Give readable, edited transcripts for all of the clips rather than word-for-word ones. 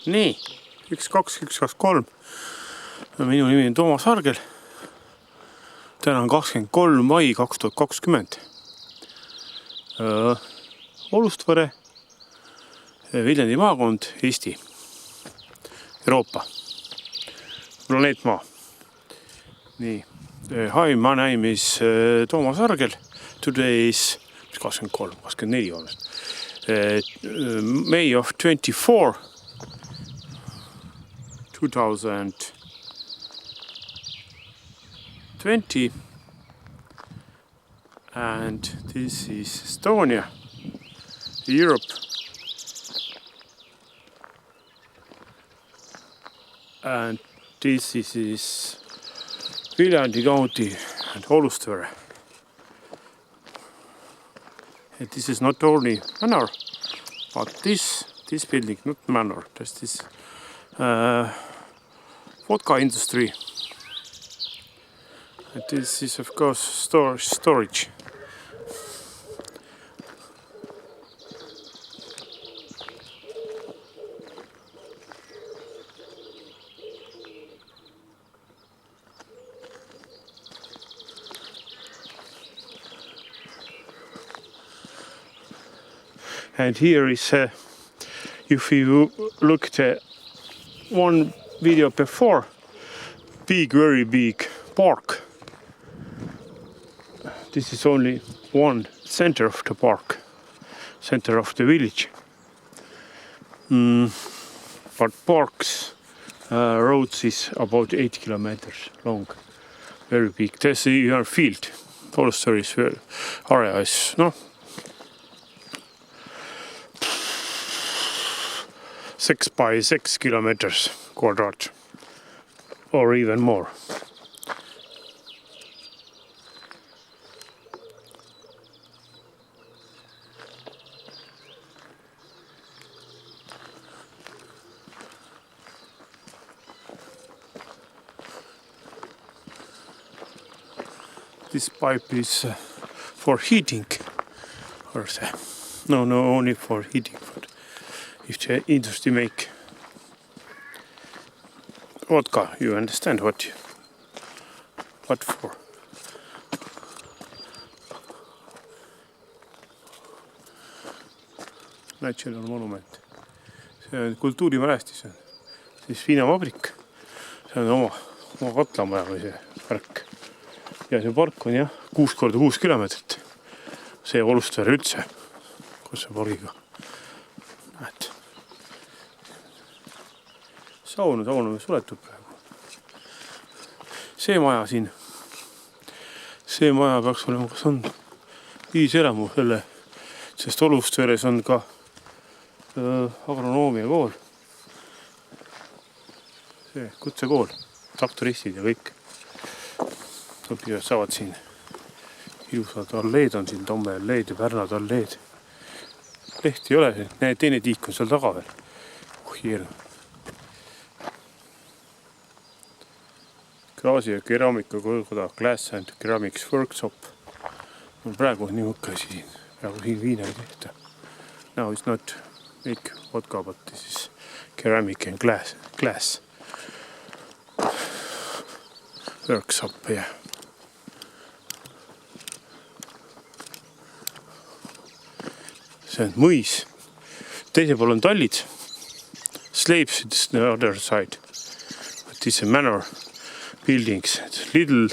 Nii, 12123. Minu nimi on Toomas Argel. Täna on 23. mai 2020. Olustvere, Viljandi maakond, Eesti, Euroopa, planeet Maa. Nii. Hi, my name is Toomas Argel. Today is 24 on it. May of 24, 2020, and this is Estonia, Europe, and this is Viljandi County and Olustvere. And this is not only manor, but this building, not manor, this is vodka industry. And this is of course storage. And here is, if you look at one video before, very big park. This is only one center of the park, center of the village. But parks roads is about 8 kilometers long, very big. There's your field. Olustvere is area is, no, 6 by 6 kilometers quadrat, or even more. This pipe is for heating, or no, only for heating. But if the industry make vodka, you understand what for. Natural monument. See on kultuurimälestis, siis viinavabrik. See on oma katlamaja või see park. Ja see park on jah 6 korda 6 kilomeetrit. See Olustvere üldse, kus see pargiga. Näed. Saun on suletud praegu. See maja siin. See maja peaks olema, kas on ühiselamu selle, sest Olustveres on ka agronoomia kool. See kutsekool, traktoristid ja kõik. Õpivad saavad siin ilusad alleed on siin, Tomme alleed ja Pärnad alleed. Lehti ei ole, teine tiik on seal taga veel. Hirm. Klaasi ja keramika koda, Glass and Ceramics Workshop. Praegu on nii mõkka asi siin. Praegu siin viina ei tehta. Now it's not make vodka, but this is ceramic and glass. Workshop, yeah. See on mõis. Teise pool on tallid. Slaves is the other side. But this is a manor. Buildings, little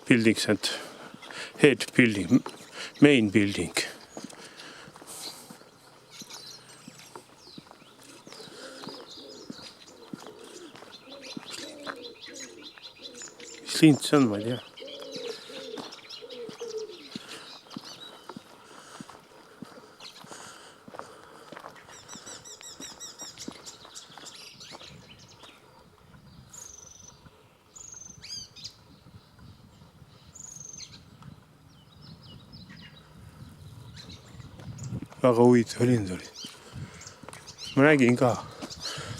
buildings and head building, main building. Mis lind see on, ma ei tea. Väga huvitav lind oli. Ma nägin ka.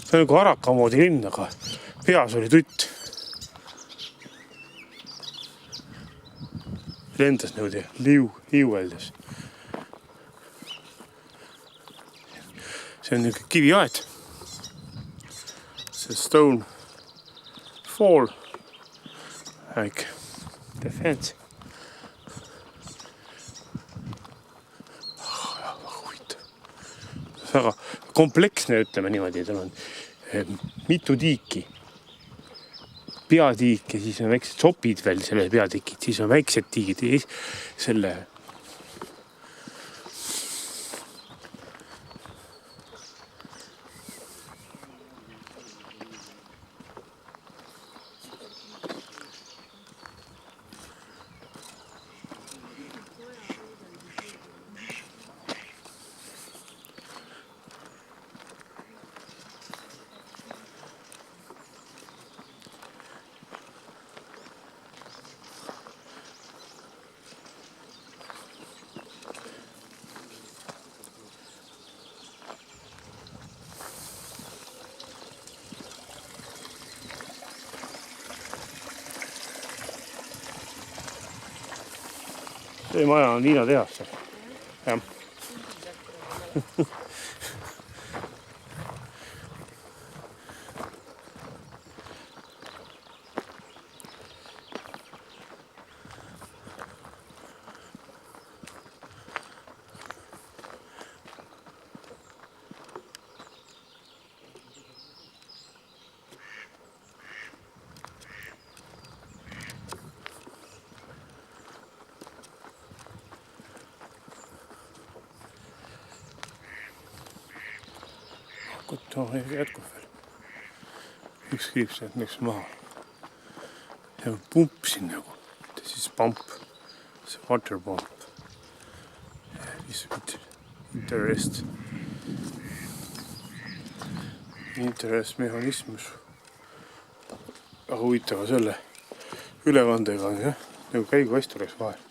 See on nagu Araka moodi linn, aga peas oli tutt. Lendas niimoodi liueldes. See on niisugune kiviaed. see stone fall like defense. Väga kompleksne, ütleme niimoodi, tal on mitu tiiki, peatiik ja siis on väiksed sopid veel selle peatiikid, siis on väiksed tiigid selle. See maja on viinatehas. Jah. Jätkub veel. Üks kriips sealt läks maha. Ja pump siin nagu. This is pump. It's a water pump. This interest mehhanismus. Aga huvitava selle ülekandega on jah. Nagu käigu hästi oleks vahel.